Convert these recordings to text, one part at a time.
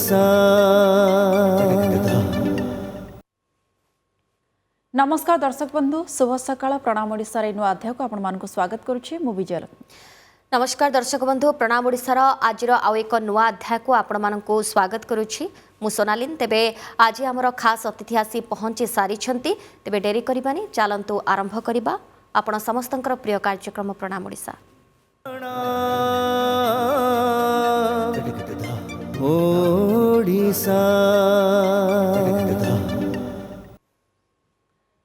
ओडिशा। नमस्कार दर्शक बंधु, शुभ सकाळ। प्रणाम ओडिशा रे नुआ अध्याय को आपण मानक स्वागत करुछि। मु विजय। नमस्कार दर्शक बंधु, प्रणाम ओडिशार आज आउ एक नुआ अध्याय को आपण मानक स्वागत करुछि। मु सोनालिन। तेबे आज आमर खास अतिथि आसी पहुंची सारी छंती। तेबे डेरी करिबानी, चलंतु आरंभ करिबा आपण समस्तंकर प्रिय कार्यक्रम प्रणाम ओडिशा। ओडिशा।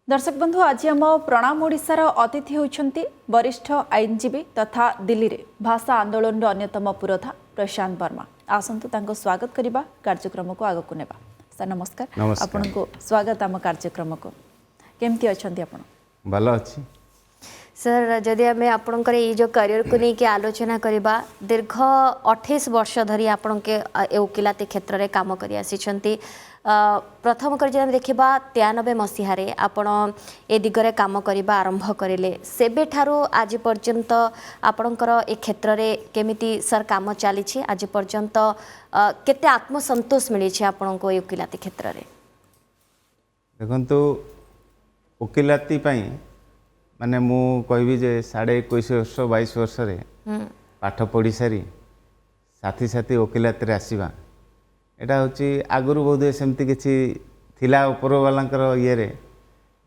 दर्शक बंधु, आज आम प्रणाम ओडिशार अतिथि होइछंती वरिष्ठ आईनजीवी तथा दिल्ली रे भाषा आंदोलन अन्यतम पुरोधा प्रशांत वर्मा। आसंतु तांको स्वागत करिबा, कार्यक्रम को आगो को नेबा। सर नमस्कार, आपन को स्वागत आम कार्यक्रम को। केमती अछंती आपण? भलो अछि सर। जदि आम आपणकर ये जो करियर को लेकिन आलोचना करवा, दीर्घ 28 वर्ष धरी आपण के वकिलाती क्षेत्र में काम कर आसी। प्रथम कर देखा 93 मसीह आपण ए दिगरे काम करवा आरंभ करें, सेबे ठारू आज पर्यंत आपणकर ए क्षेत्र में केमिति सर काम चली, आज पर्यंत केते आत्मसंतोष मिली आपण को वकिलाती क्षेत्र में? देखंतु वकिलाती माने मु कहबी जे 21.5 वर्ष 22 वर्ष रे पाठ पढ़ी सारी साथी साथी वकिलाती आसवा, एटा होची आगुरु बहुत सेमती किछि थिला ऊपर वालांकर ये रे,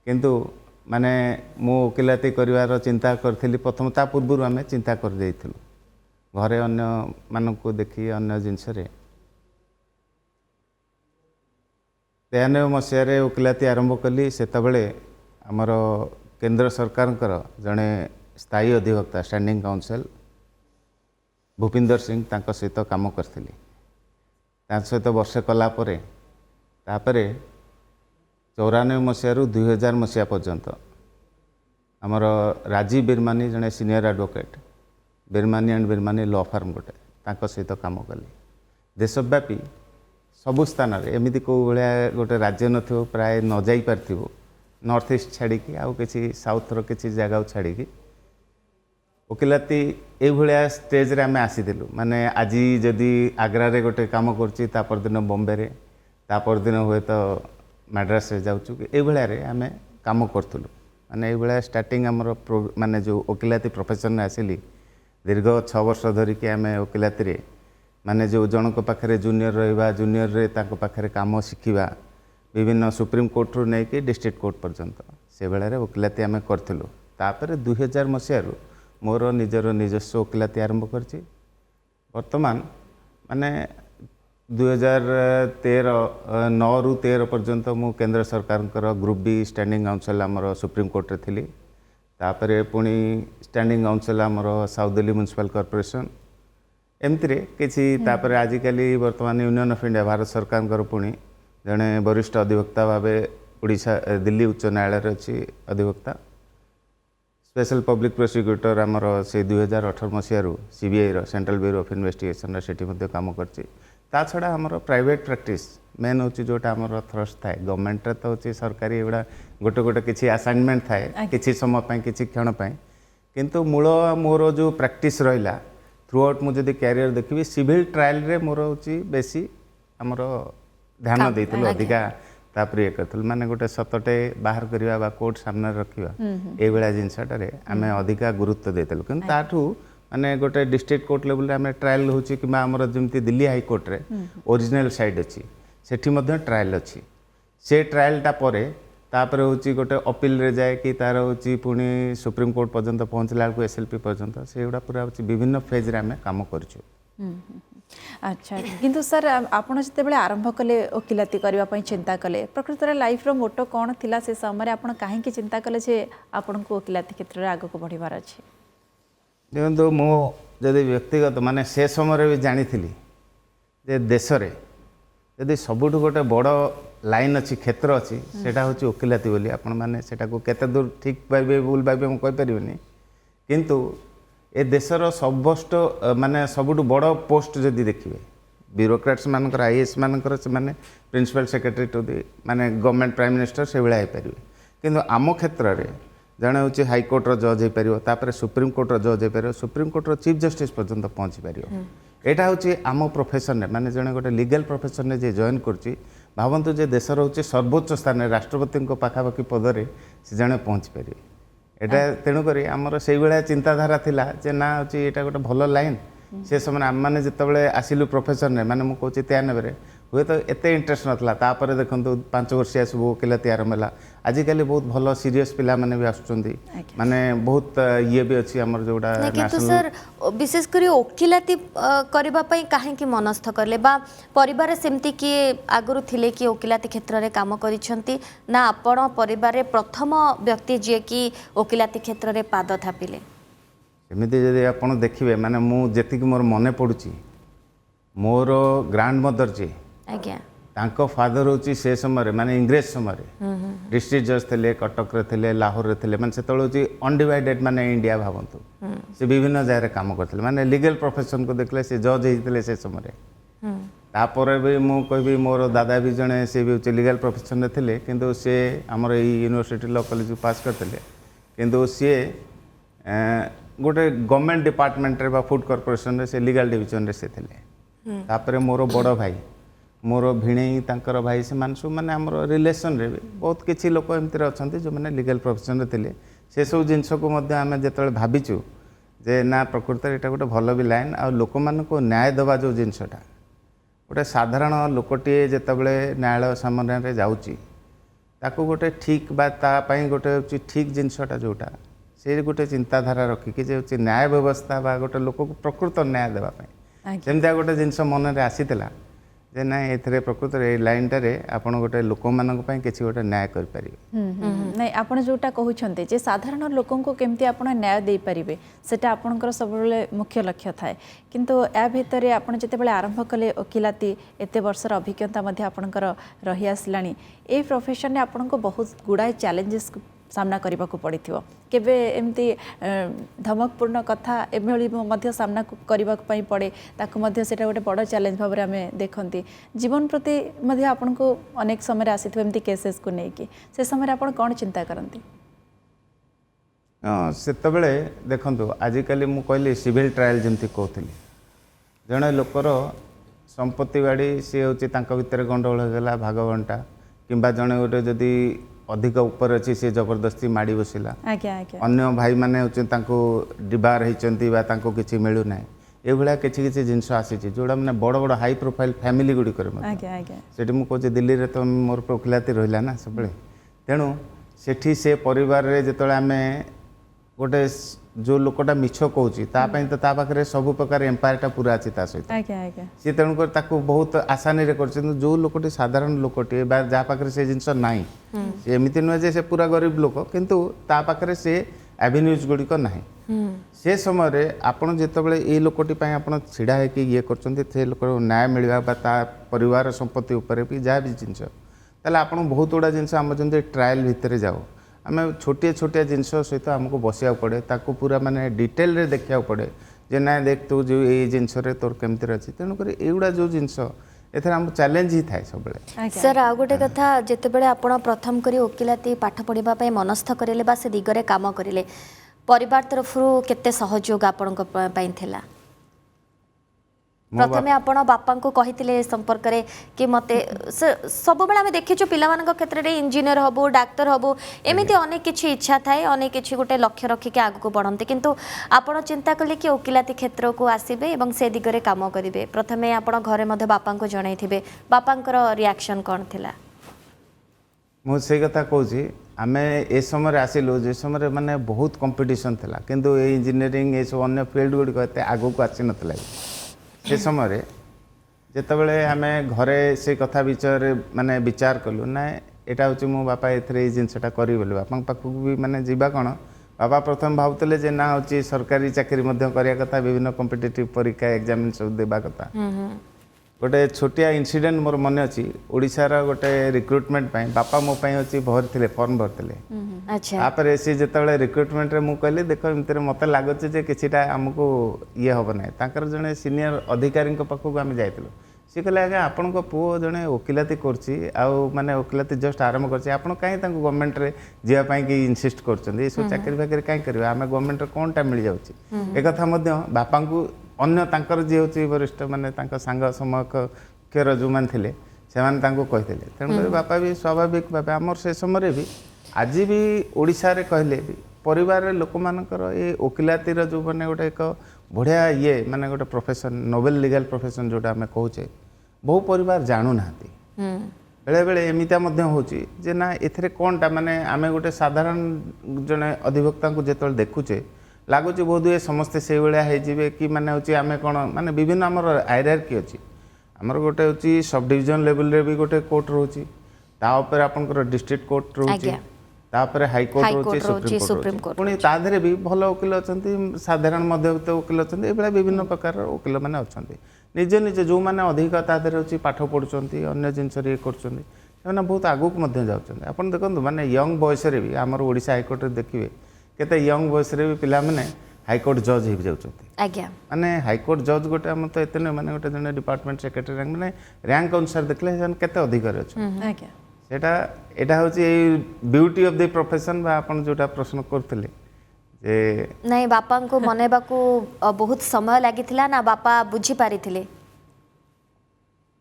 किंतु माने मु वकिलाती करिवार चिंता करथिली। प्रथम ता पूर्व आमे चिंता कर देइथिलु घरे अन्य मानकु देखि अन्य जिंस रे। 93 मसीह वकिलाती आरंभ कली। सेतबेले हमर केंद्र सरकार जड़े स्थायी अधिवक्ता स्टैंडिंग काउंसिल भूपिंदर सिंह तांको सहित काम करथिली। सहित वर्षे कलापर 94 मसीह 2000 मसीहा पर्यंत आमर राजीव बिरमानी जड़े senior advocate Birmani and Birmani law firm गोटे तांको सहित काम कली। देशव्यापी सबु स्थान एमती कौ भाया गोटे राज्य न प्राय न जाई पार्थिबो, नॉर्थ ईस्ट छाड़ी आउ कि साउथर किसी जगह छाड़ी वकिलाती ये स्टेज रे आमे आसीलु। माने आज जदि आग्रा रे गोटे काम करता परदिन बॉम्बे रे, तापर दिन हुए तो मद्रास रे जाऊँ ये आमे काम करूँ। माने ये स्टार्टिंग आमर माने जो वकिलाती प्रोफेशन आसिली दीर्घ 6 वर्ष धरिकी आमे वकिलाती रे माने जो जनक पाखरे जूनियर रहिबा, जूनियर रे ताको पाखरे काम शिखिबा, विभिन्न सुप्रीम कोर्ट रू नहीं कि डिस्ट्रिक्ट कोर्ट पर्यंत से बेले वकिलाती आम करूँ। तापर 2000 मसीह मोर निजर निजस्व वकिलाती आरंभ करछि। वर्तमान माने 2009 रू 13 पर्यंत मु केंद्र सरकार ग्रुप बी स्टैंडिंग काउंसिल आमर सुप्रीम कोर्ट रे थिली। तापर पुणी स्टैंडिंग काउंसिल आमर साउथ दिल्ली म्युनिसिपल कॉर्पोरेशन एमती किसी तापर आजिकली वर्तमान यूनियन ऑफ इंडिया भारत सरकार पुणी जड़े वरिष्ठ अधिवक्ता भावे ओडिशा दिल्ली उच्च न्यायालय अच्छी अधिवक्ता। स्पेशल पब्लिक प्रोसिक्यूटर आमर से 2018 मसीह सीबीआई रो सेंट्रल ब्यूरो ऑफ इन्वेस्टिगेशन सेठी मध्य काम करछि। ता छड़ा आमर प्राइवेट प्रैक्टिस मेन होची जोटा आमर थ्रस्ट थाए। गवर्नमेंट रे तो होची सरकारी एवडा गोटे गोटे किछि असाइनमेंट थाए किछि समय पई किछि क्षण पई, किंतु मूल मोर जो प्रैक्टिस रहिला थ्रू आउट मु जदी कैरियर देखिबी सिविल ट्रायल रे मोर होची बेसी आमर ध्यान देइथिलु अधिका। तापर ये करथिलु माने गोटे सतटे बाहर करिवा बा कोर्ट सामने रखिवा ए बेला जिंसटारे आमे अधिका गुरुत्व देइथिलु। किंतु ताठू माने गोटे डिस्ट्रिक्ट कोर्ट लेवल रे आमे ट्रायल होची कि हमर जेमती दिल्ली हाई कोर्ट रे ओरिजिनल साइड अछि सेठी मध्ये ट्रायल अछि। से ट्रायल ता परे तापर होची गोटे अपील रे जाए कि तार होची पुणी सुप्रीम कोर्ट पर्यंत पहुंचला को एसएलपी पर्यंत सेगुडा पूरा होची विभिन्न फेज रे आमे काम करछु। अच्छा, किंतु सर आपन जते आरंभ कले वकिलाती करने चिंता कले, प्रकृत लाइफ रो मोटो कौन थिला से समय आपन काहे की चिंता कले जे आपन को वकिलाती क्षेत्र में आगो को बढ़िबार अछि? देखो मो जदि व्यक्तिगत माने से समय भी जानी थी जे देश रे यदि सबुठ गोटे बड़ लाइन अच्छी क्षेत्र अच्छी सेटा होची वकिलाती बोली। आपण माने सेटा को केते दूर ठीक पाइबे भूल पाइबे हम कहि परिबेनी, किंतु ए देशर सबस्ट माने सबुठ बड़ पोस्ट जदि देखिए ब्यूरोक्रेट्स मानकर आईएएस मानकर से माने प्रिंसिपल सेक्रेटरी टू दी माने गवर्नमेंट प्राइम मिनिस्टर से भाया हो, किंतु आम क्षेत्र में जड़े हूँ हाईकोर्टर जज हो पार, सुप्रीम कोर्टर जज हो पार, सुप्रीम कोर्टर चीफ जस्टिस पर्यंत पहुँची पार। एटा हूँ आम प्रोफेशन माने जड़े गोटे लीगल प्रोफेशन जे जॉइन कर भावतु जे देश रोचे सर्वोच्च स्थान राष्ट्रपति पखापाखि पदरे से जड़े पहुँची पारे एटा तेणुक आमर से भाया चिंताधारा थिला जे ना हूँ यहाँ गोटे भल लाइन से समय आम मैंने जिते आसिलु प्रोफेशन माने मुझे कहूँ 93 हुए तो एत इंटरेस्ट नाला तापर देखो 5 वर्षिया सब वकिलाती आरंभ है आजिकल बहुत भल सीरीयस पिला माने भी आसुचंदी माने बहुत ये भी अच्छी आमर जोड़ा किंतु सर विशेष कर वकिलाती करबा पई काहे कि मनस्थ करले बा परिवार सेमती कि आगरु थिले कि वकिलाती क्षेत्र रे काम करिसंती ना आपण परिवार रे प्रथम व्यक्ति जे कि वकिलाती क्षेत्र रे पाद थापिले एमती जदि आप देखिए माने मु जेतिक मोर मने पड़ुची मोर ग्रांड मदर जी आज्ञा तांको फादर होची से समय माने इंग्रेज समय डिस्ट्रिक्ट जज थे कटक रे थे लाहौर रे थे माने सेतळ होची अनडिवाइडेड माने इंडिया भावंतु से विभिन्न जगह काम करते माने लीगल प्रोफेशन को देखले से जज होते से समय तापर भी मु कहबी मोर दादा भी जने से भी लीगल प्रोफेशन रे थे किंतु से हमर यूनिवर्सिटी लॉ कॉलेज पास करते किंतु सी गोटे गवर्नमेंट डिपार्टमेंट रे बा फूड कॉर्पोरेशन रे से लीगल डिवीजन रे से थे तापर मोर बड़ भाई मोर भिणई तांकर भाई से मान सब माने हमर रिलेशन रे भी बहुत किछि लोक एमतिर अछंती जो माने लीगल प्रोफेशन रे थिले से सब जिंस को मध्य आमे जेतले भाबिचु जे ना प्रकृत एटा गोटे भल भी लाइन आ लोक मान को न्याय दबा जो जिनसटा गोटे साधारण लोकटे जेतबेले न्यायालय सामने रे जाउची ताको गोटे ठीक बा ता पई गोटे ठीक जिनसटा जोटा से गोटे चिंताधारा रखिकी जे न्याय व्यवस्था बा गोटे लोक को प्रकृत न्याय देवा पई जेमता गोटे जिनस मन रे आसीतला जे ना एथरे प्रकृत रे लाइनटारे आपण गोटे लोक मानक पई किछि गोटे न्याय कर पारिबे नहीं आपण जोटा कहउछन्ते जे साधारण लोकन को केमती आपण न्याय दे पारिबे सेटा आपणकर सबले मुख्य लक्ष्य थाए किंतु या भितरे आपण जते बेले आरंभ कले वकिलाती एते वर्षर अभिज्ञता मध्ये आपणकर रही आसलानी ए प्रोफेशन ने आपण को बहुत गुडाय चैलेंजेस सामना करने को पड़ो केबे एमती धमकपूर्ण कथा एभली मध्य सामना करने पड़े ताकू मध्य सेटा गोटे बड़ चैलेंज भाव आम देखती जीवन प्रति मध्य आपन को अनेक समय आसी एमती केसेस को लेकिन से समय आप कौन चिंता करती सेतबेले देखंतु आजिकल मु कहली सिविल ट्रायल जमती कहतली जड़े लोकर संपत्ति बाड़ी सी हूँ भितर गंडगोल होगा भागवंटा किंबा जड़े गोटे जदि अधिक ऊपर अच्छी सी जबरदस्ती माड़ी बसला अन्य भाई माने डिबार होती किसी मिलूना ये किसी जिनस आसी जोड़ा मैंने बड़ बड़ हाई प्रोफाइल फैमिली गुड़िक से मुझे दिल्ली में तो मोर वकिलाती रहा ना सब तेणु सेठी से परिवार रे जिते आम गोटे जो लोकटा मिछ कहूँ तो पाखे सब प्रकार एम्पायरटा पूरा अच्छी सहित सी तेणुक बहुत आसानी जो लोकटी साधारण लोकटी जहाँ पाखे से जिनस ना सी एमती नुहे जे से पूरा गरीब लोक किंतु ता पाखे से एवेन्यूज गुड़िक ना से समय आपड़ जिते ये लोकटी आप छिड़ा है ये कर लोक न्याय मिलवा परिवार संपत्ति उपर भी जहाँ भी जिनस ताले आप बहुत गुड़ा जिनस आम जमी ट्रायल भितर जाओ आम छोटिया छोटिया जिनस सहित आमको बसिया पड़े ताको पूरा माने डिटेल रे देखा पड़े जे ना देख तू जो ये जिनस तोर केमती अच्छी तेणुक युवा जो जिनस एथर आम चैलेंज ही थाए सब सर आ गोटे कथा जितेबाला आपण प्रथम करी वकिलाती पाठ पढ़ापी मनस्थ करेले बा से दिगरे काम करेले परिवार तरफ केते सहयोग आपण थिला प्रथमे आपण बापा को कही संपर्क रे कि मते सब बेला आम देखीचु पिला क्षेत्र में इंजीनियर हबु डाक्तर हबु एमती अनेक किछि इच्छा थाए अनेक किछि गोटे लक्ष्य रखिके आगको बढ़ते किंतु आपण चिंता कले कि वकिलाती क्षेत्र को आसबे एवं से दिगरे काम करेंगे प्रथमे आपण घरे मध्य बापा को जनइथिबे बापांकर रिएक्शन कौन थिला मु से कथा कहूँ आम ए समय आसिलु जे समय माने बहुत कंपटीशन थिला किंतु ए इंजीनियरिंग ये सब अन्य फील्ड गुड़िक एत आगू को आसी नथिला से समय जितेबाला आम घरे से कथा विषय माने विचार कलु ना यहाँ हूँ मो बापा ए जिनसटा करी बोली बापा पाखक भी माने जीवा कौन बापा प्रथम भावुले जे ना हूँ सरकारी चाकरी करने कथा विभिन्न कॉम्पिटिटिव परीक्षा एग्जाम सब देवा कथा गोटे छोटिया इनसीडेंट मोर मन अच्छी ओडिशार गोटे रिक्रुटमेंट बापा मो अच्छी भरते फॉर्म भरते सी जिते रिक्रुटमेंट रे कहली देख एमती मत लगुच किसीटा आमको ये हम ना जड़े सीनियर अधिकारी पाखक आम जाइलु सी कहले आज्ञा आपण पुओ जड़े वकिलाती करे वकिलाती जस्ट आरंभ कर गवर्नमेंट रे जावाई इनसिस्ट कर चाकरी फाकरी कहीं करेंगे आम गवर्नमेंट कौनटा मिल जाऊँगी एक बापा को अन्य तांकर जी होची वरिष्ठ माने तांका सांग समकक्षर जो मान थिले सेमान तांको कहिथिले तेणु बापा भी स्वाभाविक भाबे आमर से समय भी आज भी ओडिशा रे कहले भी परिवार रे लोक मानकर ए वकिलातीर जो माने गोटे एक बढ़िया ये माने गोटे प्रोफेशन नोबेल लीगल प्रोफेशन जोटा आम कहूचे बहु परिवार जानू नाती बेले बेले एमिता मध्य होची जे ना एथरे कोनटा माने आमे गोटे साधारण जने अधिवक्ता को जेतल देखुचे लागुचे बहुत ये समस्ते से भाया हो कि माने होची आमे कोन माने विभिन्न आमर हायरार्की अछि आमर गोटे होची सब डिवीजन लेवल रे भी गोटे कोर्ट रोची ता ऊपर आपनकर डिस्ट्रिक्ट कोर्ट रोची तापर हाई कोर्ट रोची सुप्रीम कोर्ट पुणी ता धरे भी भल वकील अछंती साधारण मध्यवित्त वकील अछंती एबला विभिन्न प्रकार वकील माने अछंती निज निज जो माने अधिक ता धरे होची पाठ पढुचंती अन्य जिंस रे करचंती सेना बहुत आगुक मध्य जाउचंती आपण देखंतु माने यंग बॉयस रे भी हमर ओडिशा हाई कोर्ट रे देखिबे केते यंग बॉयस रे भी पिला माने हाई कोर्ट जज हो जाउचंती आज्ञा माने हाई कोर्ट जज गोटे हम तो एते माने गोटे जने डिपार्टमेंट सेक्रेटरी रैंक माने रैंक अनुसार देखले जन केते अधिकार अछि आज्ञा सेटा एटा होची ब्यूटी ऑफ द प्रोफेशन बा आपण जोटा प्रश्न करथिले जे नहीं बापा को मनेबा को बहुत समय लागिथिला ना बापा बुझी पारिथिले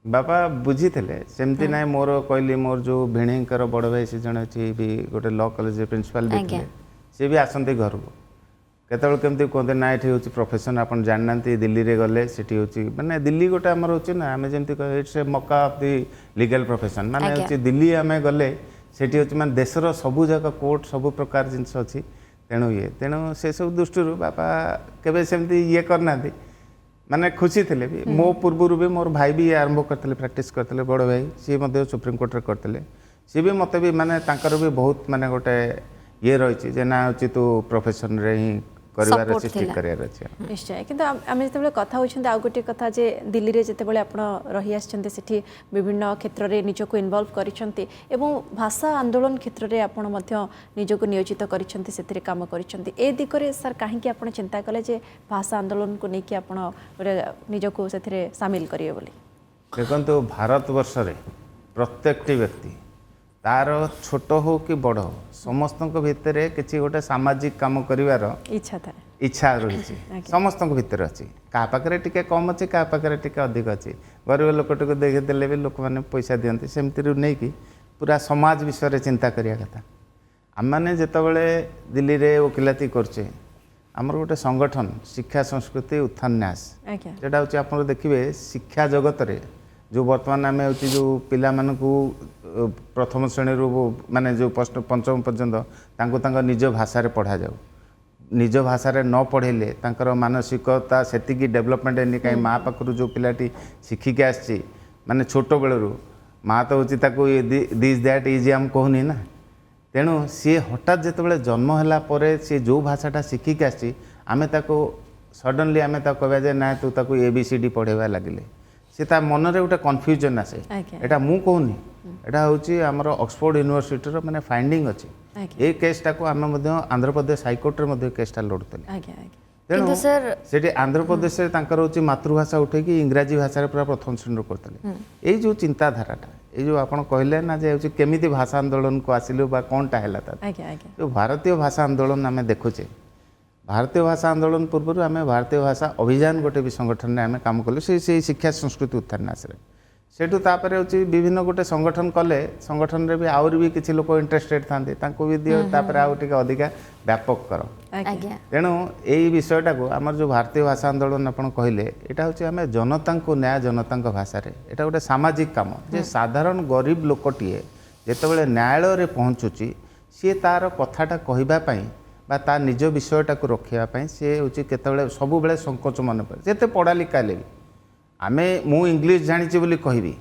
बापा बुझी थिले सेमती नाही मोर कहली मोर जो भिणीकर बड़ भाई से जने छी भी गोटे लॉ कॉलेज प्रिंसिपल भी थिले से भी आसंती घर को केतल केमती कहते ना ये हूँ प्रोफेशन आप जानना दिल्ली रे गले सेठी होची माने दिल्ली गोटे आमर होची ना आमे जेमती कह it's a Mecca of the legal profession माने होची दिल्ली आमे गले सेठी होची माने देशर सबु जगह कोर्ट सबु प्रकार जिनस अछि तेणु से सब दृष्टि बापा केबे सेमती ये करना माने खुशी थिले भी मो पूर्व भी मोर भाई भी आरंभ करते प्रैक्टिस करते बड़ भाई सी मध्य सुप्रीम कोर्ट रे करते सी भी मते भी माने तांकर भी बहुत माने गोटे ये रही जे ना होची तू प्रोफेशन रे ही करिवार अछि स्टिक करिवार अछि निश्चय किंतु आम जिते कथा होइछन्ते आ गोटे कथा जे दिल्ली रे जेतेबेले आपण रही आछन्ते सेठी विभिन्न क्षेत्र रे निजको इन्वॉल्व करिसन्ते एवं भाषा आंदोलन क्षेत्र रे आपण मध्य निजको नियोजित करिसन्ते सेतिरे काम करिसन्ते ए दिकरे सर काहे कि आपण चिंता कले जे भाषा आंदोलन को नेकी आपण निजको सेतिरे शामिल करिवे बोली देखंतु भारत वर्ष रे प्रत्येकटी व्यक्ति तार छोट हो कि बड़ हो समस्त भितर किसी गोटे सामाजिक काम करिवार इच्छा रही समस्त भितर अच्छी क्या पाखे टिके कम अच्छे क्या पाखे टिके अधिक अच्छी गरीब लोकटी को देखीदे भी लोक मैंने पैसा दिखती सेमती नहीं कि पूरा समाज विषय चिंता करिया कथा आम मैंने जितेबाला दिल्ली रे वकिलाती करचे आमर गोटे संगठन शिक्षा संस्कृति उत्थान न्यास जोटा हूँ आप देखिए शिक्षा जगत रे जो बर्तमान आम हूँ जो पिला मानकू प्रथम श्रेणी माने जो पंचम पर्यंत निज भाषा रे पढ़ा जाऊ निज भाषा रे न पढ़ेले तांकर मानसिकता सेतिकी डेवलपमेंट एनी कहीं माँ पाखु जो पिलाटी शिखिक आसी माने छोट बेलू माँ तो हूँ ताको दिस दैट इज आम कहूनी ना तेणु सी हठात जिते जन्म है पर सी जो भाषाटा शिखिक आसी आम सडनली आम कहवा जे ना तू ताको ABCD पढ़ेवा लगिले सी ता मन रे गोटे कन्फ्यूजन आसे एटा मु कहूनी एटा होची हमर ऑक्सफोर्ड यूनिवर्सिटी रो माने फाइंडिंग अछि ए केसटा को आम आंध्र प्रदेश हाईकोर्ट रे केसटा लड़ते तेणु से आंध्र प्रदेश होची मातृभाषा उठे कि इंग्राजी भाषा पूरा प्रथम श्रेणी करते यही जो चिंताधाराटा ये जो आप कहले ना जे केमिति भाषा आंदोलन को आसिलु बा कोनटा हैला जो भारतीय भाषा आंदोलन आम देखुचे भारतीय भाषा आंदोलन पूर्व आम भारतीय भाषा अभियान गोटे भी संगठन में आम काम कलु से शिक्षा संस्कृति उत्थान सेठू तापर होची विभिन्न गोटे संगठन कले संगठन रे भी आउरी भी किछि लोक इंटरेस्टेड थांते तांको भी दियो तापर आउ टिके अधिका व्यापक करो तेणु यही विषयटा को आमर जो भारतीय भाषा आंदोलन आपण कहले एटा होची आम जनता को न्याय जनता भाषा रे एटा गोटे सामाजिक काम जे साधारण गरीब लोकटीए जेतेबेले न्यायालय रे पहुँचुची सी तार कथाटा कहबा पई बा ता निज विषयटा को रखिया पई सी होची केतेबेले सब बेले संकोच मन पर जेते पढ़ा लिखा ले आमे मु इंग्लिश जानिची बोली कहबी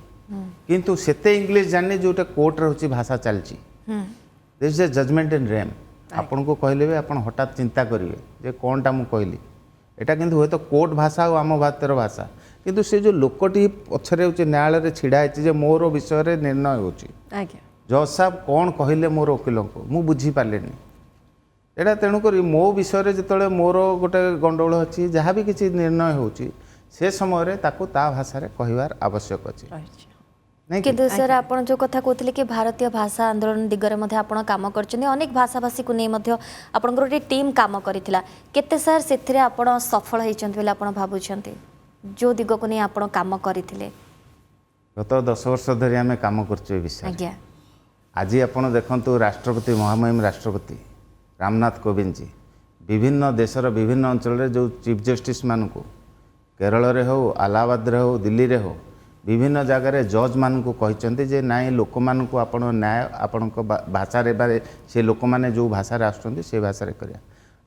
किंतु सेते इंग्लिश जानि जोटे कोर्ट रे होची भाषा चलची this is a judgment in rem आपन को कहले भी आपन हठात चिंता करिवे जे कोनटा मु कहली एटा किंतु होय तो कोर्ट भाषा और आम भारतीय भाषा किंतु से जो लोकटी पछरे होची न्यायालय रे छिड़ा है जे मोर विषय रे निर्णय होची जज साहब कौन कहले मोर वकील को मु बुझी पालेनी एटा तेणु करी मो विषय रे जतले मोर गोटे गंडोल अछि जहाँ भी किसी निर्णय होची से समय रे ताको ता भाषा रे कहिवार आवश्यक अछि ନାଇଁ कि? किंतु सर आपण जो कथा कहते कि भारतीय भाषा आंदोलन दिगरे मध्य आपण काम करछन अनेक भाषाभाषी को नहीं मध्य आपनकर गोटे टीम काम करिथिला केते सर सेथिरे आपण सफल हेचंत बेले आपण भाबुछंती जो दिग को नहीं आपण काम करिथिले गत 10 वर्ष धरि आमे काम करछु ए विषय आज्ञा आज आपण देखंतु राष्ट्रपति महामहिम राष्ट्रपति रामनाथ कोविंद जी विभिन्न देशर विभिन्न अंचल रे जो चीफ जस्टिस मान को केरल रे हो इलाहाबाद रे हो दिल्ली रे हो विभिन्न जगह रे जज मान को कहते जे नाई लोक मान को आपण न्याय आपण भाषा रे बारे से लोक माने जो भाषा रे आछुंती से भाषा रे करिया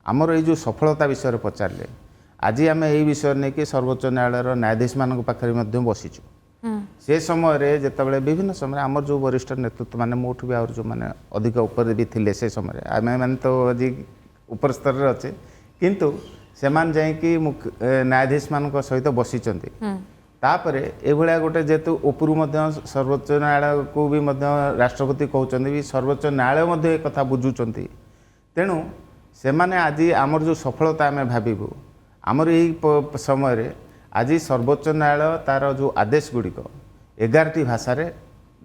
हमर ए जो सफलता विषय रे पचारले आज आम यही विषय नहीं कि सर्वोच्च न्यायालय न्यायाधीश मान पाखे बसीचु से समय रे जेतबेले विभिन्न समय आमर जो वरिष्ठ नेतृत्व माने मोठू भी और जो माने अधिक ऊपर भी थिले से समय आमे माने तो आज ऊपर स्तर रे अच्छे किंतु सेमान जाई कि न्यायाधीश मान सहित बसीचंती तापरे एभलिया गोटे जेतु उपरु मध्य सर्वोच्च न्यायालय को भी मध्य राष्ट्रपति कहउचंदी भी सर्वोच्च न्यायालय मध्य एक कथा बुझुचंती तेणु सेमाने आज आमर जो सफलता आमे भाबिबु आमर यही समय रे आज सर्वोच्च न्यायालय तार जो आदेश गुड़िक 11टी भाषा रे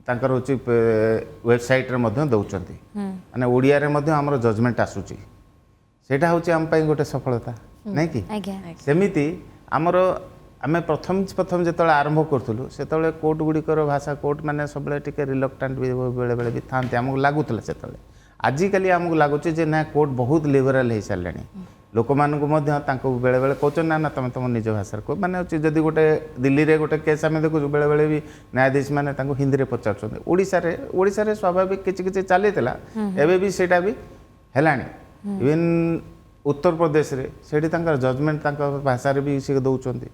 तांकर होची वेबसाइट रे मध्य दउचंती माने ओडिया रे मध्य आमर जजमेंट आसुची सेटा होची आम पई गोटे सफलता नै कि सेमिति आमर आमे प्रथम जेतले आरंभ करथुलु सेतले कोर्ट गुड़िकर भाषा कोर्ट माने सबले टिके रिलक्टेंट भी बेले बेले भी थांते हमको लागुतले सेतले आजिकली आमको लागुचे जे ना कोर्ट बहुत लिबराल हो सारे लोक मानक बेले बेले कहते ना ना तुम तुम निज भाषा को माने जदि गोटे दिल्ली रे गोटे केस आम देखु बेले बेले भी न्यायाधीश मैंने हिंदी में पचार ओडिशा रे स्वाभाविक किसी चली एवं भी सेटा भी हेलानी इवन उत्तर प्रदेश रे सेठी जजमेंट भाषा रे भी सी दौरान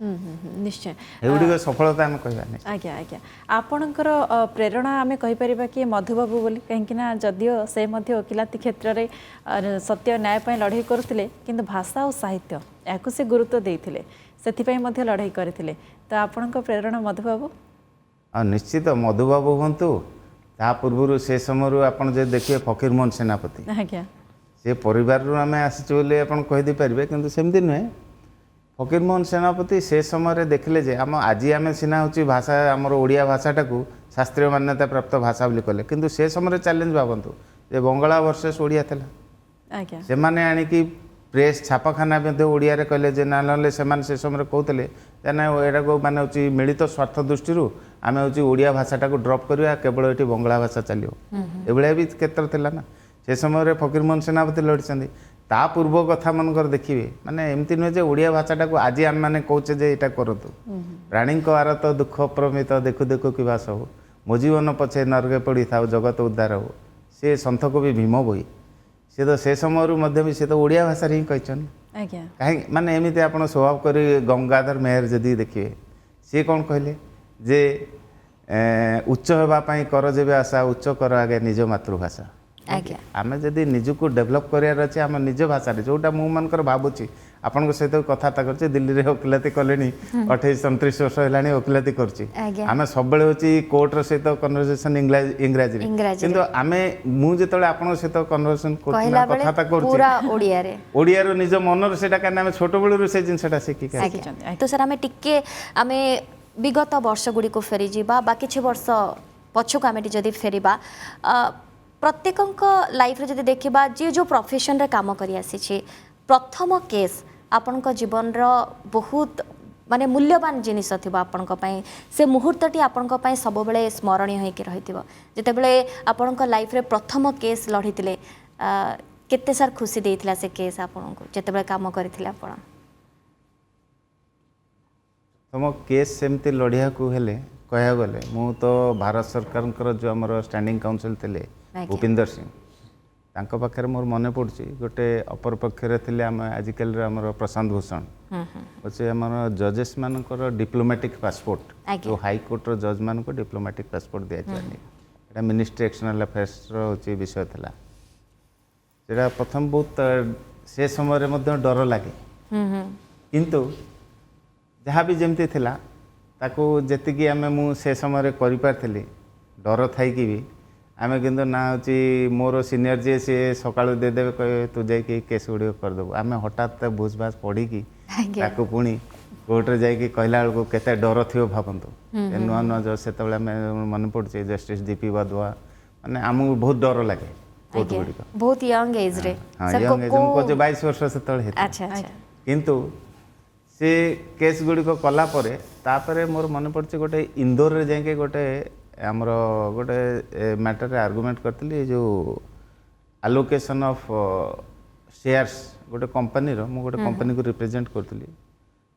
निश्चय एगुड़ी सफलता आम कहबानी आज्ञा आज्ञा आपणकर प्रेरणा आम कहीपर कि मधुबाबू बोली कहीं जदियो से वकिलाती क्षेत्र में सत्य न्याय लड़ाई करुले कि भाषा और साहित्य या से गुरुत्व देते से लड़ाई करते तो आपण प्रेरणा मधुबाबू निश्चित मधुबाबू हूँ ता पूर्व से समय आप देखिए फकीरमोहन सेनापति आज्ञा से परिवार आम आसीचु बोली आप कहीदे पारे कि सेमती नुहे फकीरमोहन सेनापति से समय देखले जे आम आज आम सीना हूँ भाषा आमर ओडिया भाषाटा को शास्त्रीय मान्यता प्राप्त भाषा बोली कले किंतु से समय चैलेंज भावतु जे बंगला वर्सेस ओडिया था से माने आनिकी प्रेस छापाखाना ओडिया रे कहले जे ना से समय कहते ना एटा को माने हूँ मिलित स्वार्थ दृष्टि आम हूँ ओडिया भाषाटा को ड्रप करवा केवल ये बंगला भाषा चलो एभलिया भी क्षेत्र थिला ना से समय फकीरमोहन सेनापति लड़ी ता पूर्व कथा मनकर देखिए माने एमती नुहे ओडिया भाषाटा को आज आम मैंने कहे जे यहाँ करतु राणी आरत दुख प्रमित देखु देखु कि बास हो मो जीवन पछे नरके पड़ी था जगत उद्धार हो सी सन्थ कवि भीम बोई सी तो से समय भी सी तो ओडिया भाषा ही कहन कहीं माने एमती आप स्वभाव कर गंगाधर मेहर जदि देखिए सी कौन कहले जे उच्च होगापाई कर जेबे आशा उच्च कर आगे निज मातृभाषा आम जदि निजको डेभलप करार अच्छे आम निज भाषा जोटा मु मनकर भावुची आपण सहित कथबार्ता कर दिल्ली में वकिलाती कले 28-29 वर्ष है वकिलाती करम सब कोर्टर सहित कन्वर्सेशन इंग्राजी किंतु आम मुझे आप सहित कन्वर्सेशन कथबार्ता कर निज मनर से छोट बेलू से जिनसा शिखिक तो सर आम टिके आम विगत वर्ष गुड़ी को फेरी जावा बा किछि वर्ष पछक आम जदि फेरिबा प्रत्येक लाइफ रे जदि देखिबा जे जो प्रोफेशन रे काम करी आसी प्रथम केस आपण जीवन रो बहुत माने मूल्यवान जिनिस थिबा आपण से मुहूर्तटी आपण सब बेले स्मरणीय होइके रहिथिबो जेतेबेले आपण लाइफ रे प्रथम केस लढितिले केते सार खुशी देइथिला से केस आपण को जेतेबेले काम करिथिले आपण तुम केस सेमती लड़िया को हेले कह गले मु तो भारत सरकार जो आमर स्टैंडिंग काउंसिल थे भूपिंदर सिंह तांको पाखे मोर मन पड़ी गोटे अपर पक्षरे थे आम आजिकल आमर प्रशांत भूषण अच्छे आम जजेस मानकर डिप्लोमेटिक पासपोर्ट जो हाईकोर्ट जज मान को डिप्लोमेटिक पासपोर्ट दि जाए मिनिस्ट्री एक्सटर्नल अफेयर्स हूँ विषय था से प्रथम बहुत से समय डर लगे किंतु जहाँ भी जमती थिला ताको जेतिकी आमे मु से समय करि पारथली डर थाई कि भी आमे किंतु ना होची मोर सीनियर जे से सकाळु दे देबे कहे तू जाई के केस गुडी कर देबो आमे हठात बुझबास पढ़ी कि ताको पुणी कोर्टे जाइए कहला बेलू केते डर थी भावतु नुआ नुआ जो से मन पड़े जस्टिस दीपी वाधवा माने आमको बहुत डर लगे कोर्ट गुड़िक बहुत यंग एज रे हाँ सर यंग एज मुझे 22 वर्ष से अच्छा अच्छा किंतु से केस गुड़िक कला तापर मोर मन पड़े गोटे इंदौर रे जाके गोटे आमर गोटे मैटर रे आर्गुमेंट करती जो आलोकेशन ऑफ शेयर्स गोटे कंपनी रो मु गोटे कंपनी को रिप्रेजेंट करती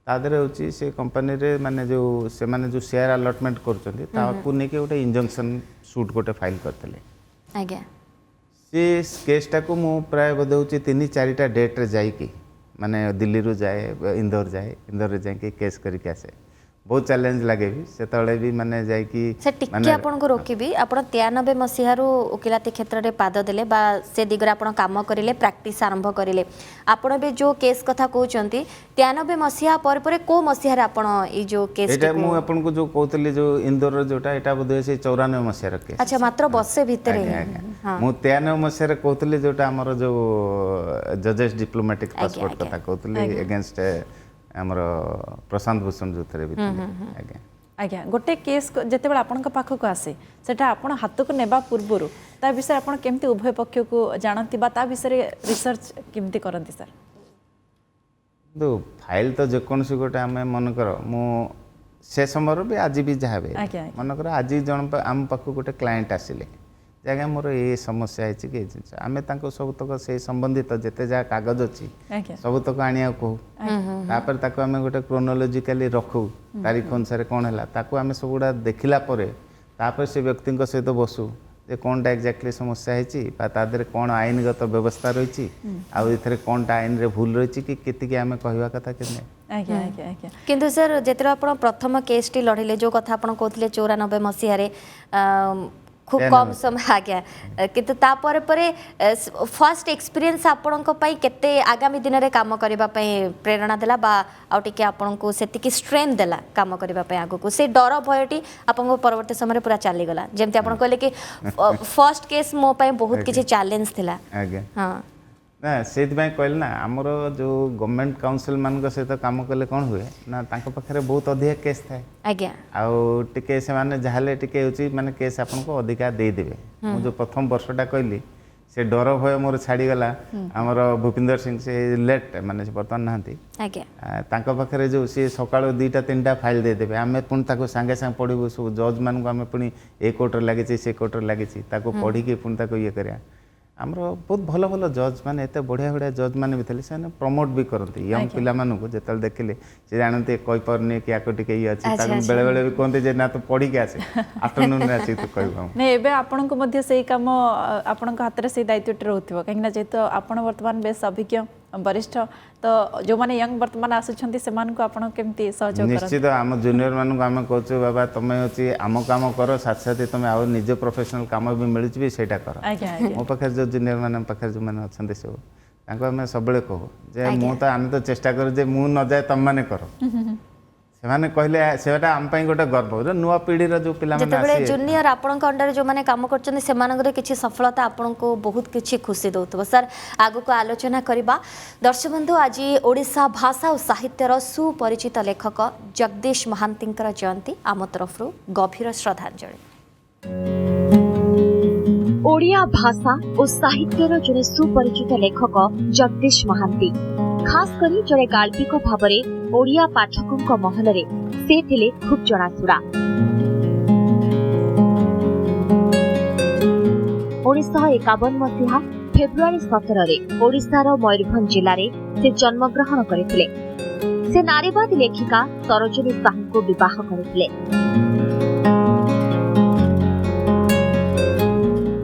तादरे होची से कंपनी रे माने जो से माने जो शेयर अलॉटमेंट करछन्ती ताकू ने के गोटे इंजंक्शन सूट गोटे फाइल करतले आज्ञा से केसटा को मु प्राय बोधे होची 3-4टा डेट रे जाई कि माने दिल्ली रू जाए इंदौर रे जाके केस करके आसे बहुत चैलेंज लगे भी से भी माने जाई कि से टिके आपन को रोकिबी आपण 93 मसीहारू वकिलाती क्षेत्र रे पाद देले बा से दिगरा आपण काम करिले प्रैक्टिस आरंभ करिले आपण बे जो केस कथा कहउचंती 93 मसीहा पर को मसीहा रे आपण ई जो केस एटा मु आपन को जो कहतली जो इंदौर रो जोटा एटा बोधे से 94 मसीहा रे केस अच्छा मात्र बसे भीतर हां मु 93 मसीहा रे कहतली जोटा हमर जो जजेस डिप्लोमेटिक पासपोर्ट कथा कहतली अगेंस्ट हमर प्रशांत भूषण जो थरे भी आज्ञा आज्ञा गोटे केस जिते बड़ा आपण पाखक आसे सेटा आपण हाथ को नेबा पूर्व ता विषय आपण केमती उभय पक्ष को जानती बा ता विषय रिसर्च केमती करंती सर दो फाइल तो जेकोसी गोटे आम मन कर मु से समय भी आज भी जहाँ भी मन कर आज जन आम पाख गोटे क्लाएंट आसिले जगह मोर ये समस्या है कि जिन आम सब तक से संबंधित जिते जहाँ कागज अच्छी सब तक आनिया कहूँ तापर आम गोटे क्रोनोलोजिकाली रखू तारीख अनुसार कौन है आम सब गुड़ा देखला से व्यक्ति सहित बसु जे कौनटा एक्जाक्टली समस्या है कौन आईनगत व्यवस्था रही आउ कौनटा आईन रे भूल रही कि केतिकी आम कहवा कथा कि किंतु सर जेतरा आपण प्रथम केस टी लड़िले जो कथा आपण कहथिले 94 मसीहा रे खूब कम समय आ गया किंतु तापर परे फर्स्ट एक्सपीरियंस आपणक पई केते आगामी दिन रे काम करबा पई प्रेरणा देला बा आ टिके आपणको सेतिकी स्ट्रेंथ देला काम करबा पई आगो को से डर भयटी आपन परवर्ती समय रे पूरा चाली गला जेमते आपन कहले कि फर्स्ट केस मो पई बहुत किछि चैलेंज थिला हां ना से कहल ना आमर जो गवर्नमेंट काउंसिल मान सहित काम कले कौन हुए ना पाखे बहुत अधिक केस थाए आज्ञा आउ टिके से माने जहाले टिके होची माने केस आपन को अधिका दे देबे मु जो प्रथम वर्षटा कहली से डर भय मोर छाड़ी गला आमर भूपिंदर सिंह से लेट माने बर्तमान नाहंती आज्ञा तांको पाखरे जो सी सकाळ 2-3टा फाइल दे देबे आमे पुन ताको संगे संग पढिबो सब जज मान को आमे पुनी ए कोर्ट लागिछि से कोर्ट लागिछि ताको पढी के पुन ताको ये करिया आमर बहुत भल भल जज मैंने एत बढ़िया बढ़िया जज मैंने भी थे से प्रमोट भी करती यंग पिला मानू जो देखिले से जानते कही पारनी कि आको टिके ये अच्छे बेले बेले भी कहते जे ना तो पढ़ी के आसे आफ्टरनून रे आसी तो कहबा नै एबे आपन को मध्य सेही काम आपन को हाथ रे सेही दायित्व रहउथिबो कहिना जेतो आपन वर्तमान बेस अभिज्ञ वरिष्ठ तो जो माने यंग वर्तमान आसुछंती से मान को आपन केमती सहयोग करन निश्चित आम जूनियर मान को आम कहछु बाबा तमे होची आम काम करो साथ साथ तमे आ निज प्रोफेशनल काम भी मिलुछ भी सेटा करो मो पाखे जो जूनियर मान पाखे जो माने अछंती सब तांको आम सबले कहू जे मु तो आम तो चेष्टा करू जे मु न जाय तम माने करो सेमाने कहले सेटा आम पई गोटे गर्व नुआ पीढ़ी रो जो पिला माने जेतबे जूनियर आपन का अंडर जो माने काम करछन से मानगरे किछि सफलता आपन को बहुत किछि खुशी दउतबो सर आगु को आलोचना करिबा दर्शक बंधु आज ओडिसा भाषा और साहित्य रो सुपरिचित लेखक जगदीश महांतींकर जयंती आम तरफरु गभीर श्रद्धांजलि ओडिया भाषा और साहित्य रो जने सुपरिचित लेखक जगदीश महांती खास करी जड़े गाल्पिक भावरे ओडिया पाठकों महलरे से थिले खूब जनाशुड़ा 1951 मसीहा फेब्रुआरी 17 रे ओडिशार मयूरभंज जिले में से जन्मग्रहण करथिले। से नारीवादी लेखिका सरोजिनी साहू को विवाह करथिले।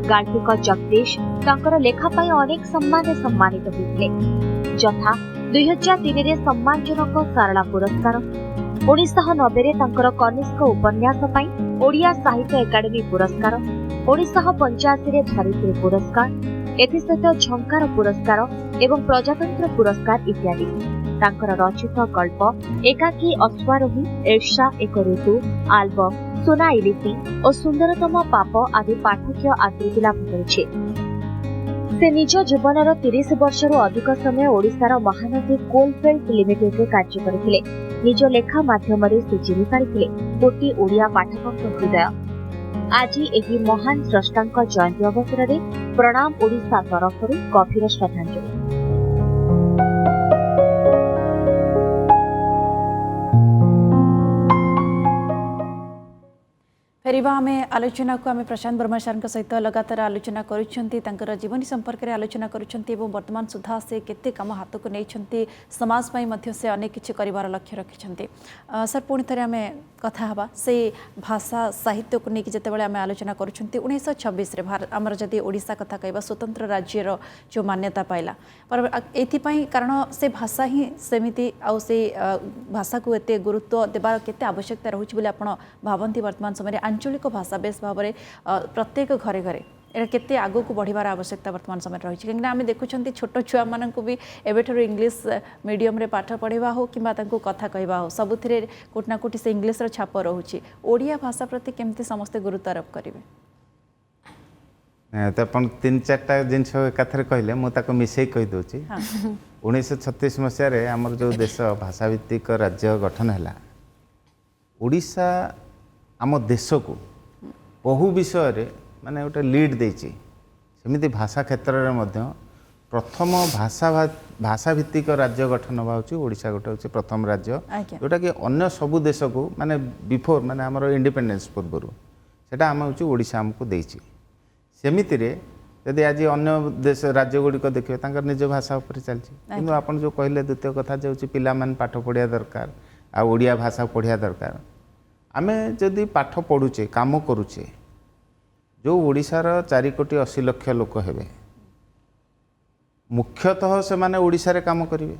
गाल्पिक जगदीश तांकर लेखा पाई अनेक सम्मान सम्मानित होइथिले जथा 2003 रे सम्मानजनक सारला पुरस्कार 1990 रे तांकर कनिष्क उपन्यास पाई ओडिया साहित्य एकाडेमी पुरस्कार 1985 रे धरित्री पुरस्कार एथिसहित झंकार पुरस्कार एवं प्रजातंत्र पुरस्कार इत्यादि तांकर रचित गल्प एकाकी अश्वारोही एर्षा एक ऋतु आल्बम सोना इलिसी और सुंदरतम पाप आदि पाठकीय आदृति लाभ करिछे। से निज जीवनर 30 वर्षरू अधिक समय ओडिशार महानदी कोलफील्ड लिमिटेड रे कार्य करथिले। निज लेखा माध्यम से चिन्हि पारिथिले कोटी ओडिया पाठकଙ୍କ हृदय। आज एही महान स्रष्टाଙ୍କ जयंती अवसर में प्रणाम ओडिशा तरफରୁ गभीर श्रद्धांजलि। फेरिबा आमे आलोचना को आमे प्रशांत वर्मा सर सहित लगातार आलोचना कर जीवनी संपर्क में आलोचना करुछंती एवं वर्तमान सुधा से केते काम हाथ को नहीं समाज पाई मध्य से अनेक किछि करिवार लक्ष्य रखिछंती। सर पुणी थे आमे कथा हवा से भाषा साहित्य को लेकिन जितेबाला आमे आलोचना करुछंती 1926 रे आमर जदि ओडिशा कथा कहबा स्वतंत्र राज्यर जो मान्यता पाइला पर एथिपाई कारण से भाषा ही सेमिति आ से भाषा को एते गुरुत्व देबार केते आवश्यकता रहुछि बोले आपण भावंती वर्तमान समय आंचलिक भाषा बेस भाव में प्रत्येक घरे घरे एटा केते आगो को बढ़िबार आवश्यकता वर्तमान समय रही कहीं आम देखुं छोट छुआ मानक भी एवं इंग्लीश मीडियम रे पाठ पढ़ा हो कि कथा कहवा हो सबुथिरे कोटना कोटी से इंग्लीश रो छाप रोचे ओडिया भाषा प्रति केमती समस्ते गुरुत्व आरोप करेंगे तो अपन 3-4टा जिनस एकाथरे कहले मुझे मिसई कहीदे 1936 मसीह आमर जो देश भाषाभित्तिक राज्य गठन है ओडिशा आम देश को बहु विषय माने गोटे लीड देछि सेमिति भाषा क्षेत्र में प्रथम भाषा भित्तिक राज्य गठन हवा ओडिशा गोटे हूँ प्रथम राज्य जोटा कि अन्य सबु देश को माने बिफोर माने आमर इंडिपेंडेंस पूर्व सेटा आम हूँ ओडिशा आमको देछि सेमिति रे यदि आज अन्य देश राज्य गुड़िक देखिए तांकर निज भाषा उपर चलछि किंतु आपण जो कहले द्वितीय कथा जे हूँ पिला माने पाठ पढ़िया दरकार आ ओडिया भाषा पढ़िया दरकार आमे जदि पाठ पढ़ुचे काम करुचे जो ओडिशार 4 कोटी 80 लाख लोक हेबे मुख्यतः से माने ओडिशा रे काम करिवे।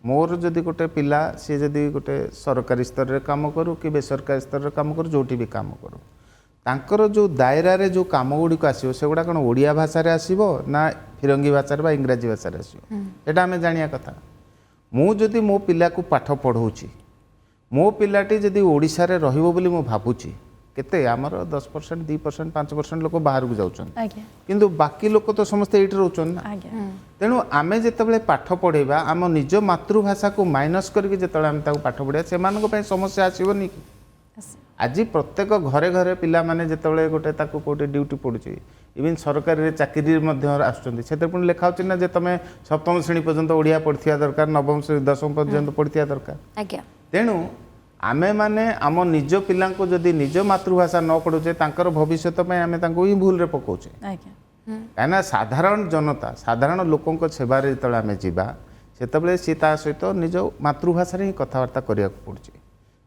मोर जदि गोटे पिला सी जदि गोटे सरकारी स्तर रे काम करू कि बेसरकारी स्तर रे काम करू जोटी भी काम करू तांकर जो दायरा रे जो काम गुड़िक आसो से गुड़ा कौन ओडिया भाषा रे आसीबो ना फिरंगी भाषा रे बा इंग्राजी भाषा रे आसीबो एटा आमे जानिया कथा। मु जदि मो पिला को पाठ पढ़ौछि मो पिलाटी जदि ओडिशा रे रहिबो बोली मु भाबुछि केते आमर 10% 2% 5% लोक बाहर को जाउछन किंतु बाकी लोक तो समस्त एठी रहउछन ना तेणु आमे जेतेबेले पाठ पढ़ेबा आम निज मातृभाषा को माइनस करके जेतेबेले आमे ताको पाठ पढ़िया सेमानक पय समस्या आसीबोनी कि आज प्रत्येक घरे घरे पिला माने जेतेबेले गोटे ताको कोटे ड्यूटी पड़ुछि इवन सरकारी चाकरी मध्य आसुछन्ति सेते पुणी लेखा होछि ना जे तमे सप्तम श्रेणी पर्यंत ओडिया पढ़िया दरकार नवम श्रेणी 10म पर्यंत पढ़िया दरकार तेणु आमे माने आम निज पिला जदि निज मातृभाषा न पढ़ुचे तांकर भविष्यत में आमे तांको ही भूल रे पकाउचे कहीं साधारण जनता साधारण लोकों सेवा जो आम जा से सी ता सहित निज मातृभाषा ही कथबार्ता करने पड़ुचे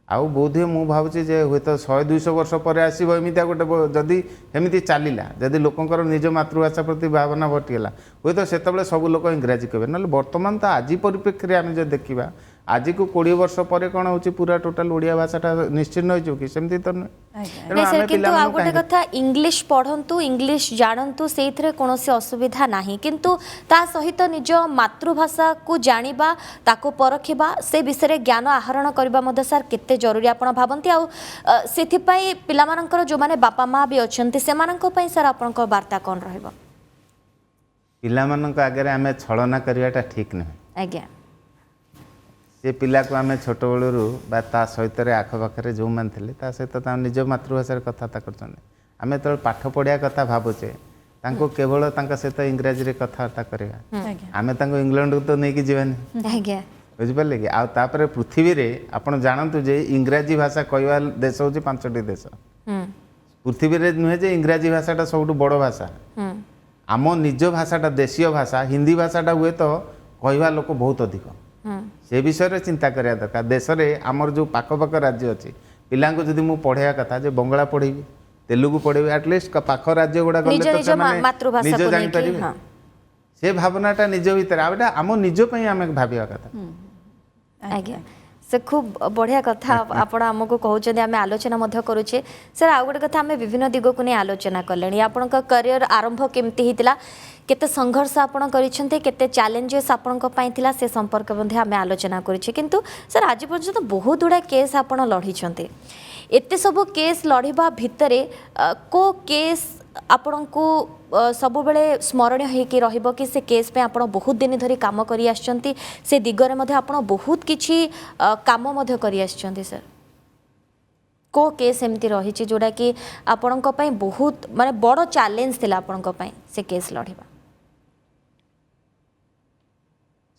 आउ बोधे मु भावुची जे हुए तो 100-200 वर्ष पर आसो एमती गोटे जदि एमती चलला जदि लोकंर निज मातृभाषा प्रति भावना भटिगला हुए तो से सब लोक इंग्राजी कहे ना बर्तमान तो आज परिप्रेक्षी में आम जो देखा आज को 20 वर्ष पर कौन हो पूरा टोटाल ओडिया भाषाटा निश्चिन्न हो कि सेमती तो नहीं किंतु आ गोटे कथा इंग्लिश पढ़ंतु इंग्लिश जानतु सेइथरे कोनोसी असुविधा नाही किंतु ता सहित निज मातृभाषा को जानिबा ताको परखिबा से विषय ज्ञान आहरण करबा मध्ये सर केते जरूरी आपण भाबंती आ सेथि पई पिला मानकर जो माने बापा मां भी अछंती से मानक पई सर आपण को वार्ता कोन रहइबो पिला मानक आगे आमे छलना करवाटा ठीक नहीं आज्ञा से पिला को आम छोट बेलू ता सहित आखपाखे जो मैंने ता सहित निज मातृभाषा कथबार्ता करें तो पाठ पढ़िया कथा भावुचे केवल सहित इंग्राजी रे कथबार्ता करवा आम इंग्लैंड को तो नहीं जीवानी बुझिपारे कि आउे पृथ्वी रे आपड़ जानतु जे इंग्राजी भाषा कहवा देश हूँ 5टी देश पृथ्वी रे नुहे जे इंग्राजी भाषाटा सब बड़ भाषा आम निज भाषाटा देशीय भाषा हिंदी भाषाटा हुए तो कहवा लोक बहुत अधिक से विषय चिंता करिया दरकार देश में आमर जो पाख राज्य अच्छी पिला जदि मु पढ़ाया कथा जे बंगला पढ़ेबी तेलुगु पढ़ेबी एटलिस्ट पाख राज्य गुड़ा निज जापर से भावनाटा निज भर आम निज आम भाविया कथा आज्ञा से खूब बढ़िया कथा आपण आमको कहते आम आलोचना करुचे सर आ गोटे कथा आम विभिन्न दिग को नहीं आलोचना कले आपण करियर आरंभ केमती होता केते संघर्ष आपण करिसेंते केते चैलेंजेस आपण को पाइथिला से संपर्क मध्ये आम आलोचना करिचे किंतु सर आज पर्यंत बहुत गुड़ा केस आपण लढ़ी एते सब केस लड़िबा भितरे को केस ଆପଣଙ୍କୁ ସବୁବେଳେ ସ୍ମରଣୀୟ ହେଇକି ରହିବ कि से केस पे आपण बहुत दिन धरी काम करी आछंती से दिगरे मध्ये आपण बहुत किछि काम मध्ये करी आछंती सर को केस एमती रही जोड़ा कि आपण बहुत माने बड़ चैलेंज थिला आपण से केस लड़िबा